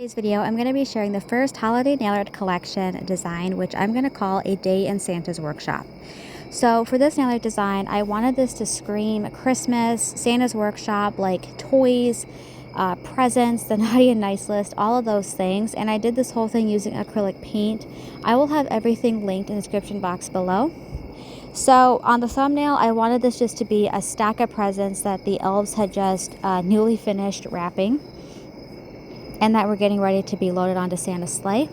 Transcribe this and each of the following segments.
Today's video, I'm going to be sharing the first holiday nail art collection design, which I'm going to call A Day in Santa's Workshop. So for this nail art design, I wanted this to scream Christmas, Santa's Workshop, like toys, presents, the naughty and nice list, all of those things. And I did this whole thing using acrylic paint. I will have everything linked in the description box below. So on the thumbnail, I wanted this just to be a stack of presents that the elves had just newly finished wrapping, and that we're getting ready to be loaded onto Santa's sleigh.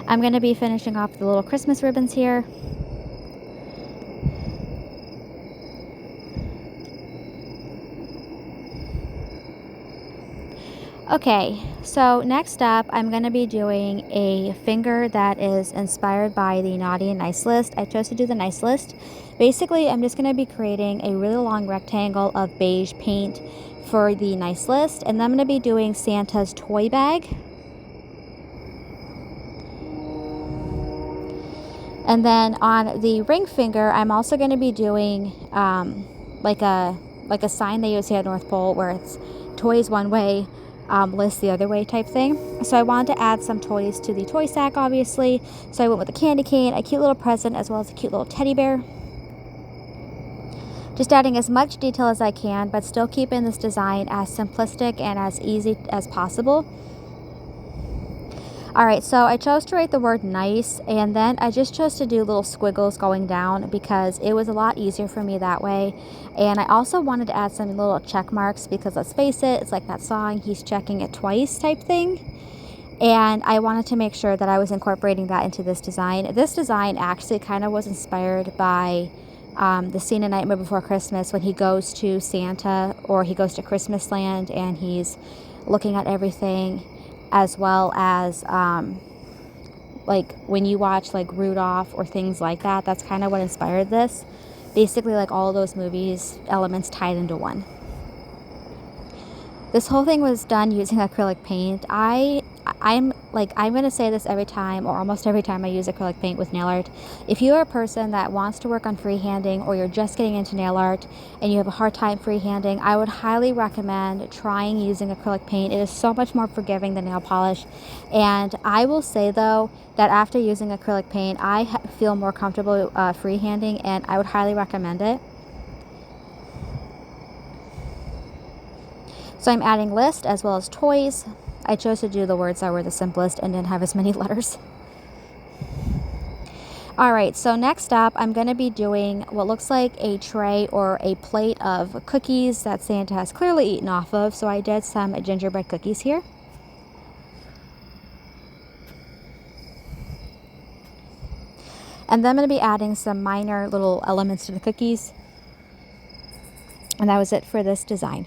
I'm going to be finishing off the little Christmas ribbons here. Okay, so next up, I'm going to be doing a finger that is inspired by the Naughty and Nice list. I chose to do the Nice list. Basically, I'm just going to be creating a really long rectangle of beige paint for the Nice list, and then I'm going to be doing Santa's toy bag. And then on the ring finger, I'm also going to be doing like a sign they use here at North Pole, where it's toys one way, list the other way type thing. So I wanted to add some toys to the toy sack, obviously. So I went with a candy cane, a cute little present, as well as a cute little teddy bear. Just adding as much detail as I can, but still keeping this design as simplistic and as easy as possible. Alright, so I chose to write the word nice, and then I just chose to do little squiggles going down because it was a lot easier for me that way. And I also wanted to add some little check marks because, let's face it, it's like that song, he's checking it twice type thing. And I wanted to make sure that I was incorporating that into this design. This design actually kind of was inspired by the scene in Nightmare Before Christmas when he goes to Santa, or he goes to Christmas Land, and he's looking at everything, as well as like when you watch like Rudolph or things like that. That's kind of what inspired this. Basically, like all those movies, elements tied into one. This whole thing was done using acrylic paint. I'm going to say this every time, or almost every time I use acrylic paint with nail art. If you are a person that wants to work on freehanding, or you're just getting into nail art and you have a hard time freehanding, I would highly recommend trying using acrylic paint. It is so much more forgiving than nail polish. And I will say, though, that after using acrylic paint, I feel more comfortable freehanding, and I would highly recommend it. So I'm adding list as well as toys. I chose to do the words that were the simplest and didn't have as many letters. Alright, so next up, I'm going to be doing what looks like a tray or a plate of cookies that Santa has clearly eaten off of. So I did some gingerbread cookies here. And then I'm going to be adding some minor little elements to the cookies. And that was it for this design.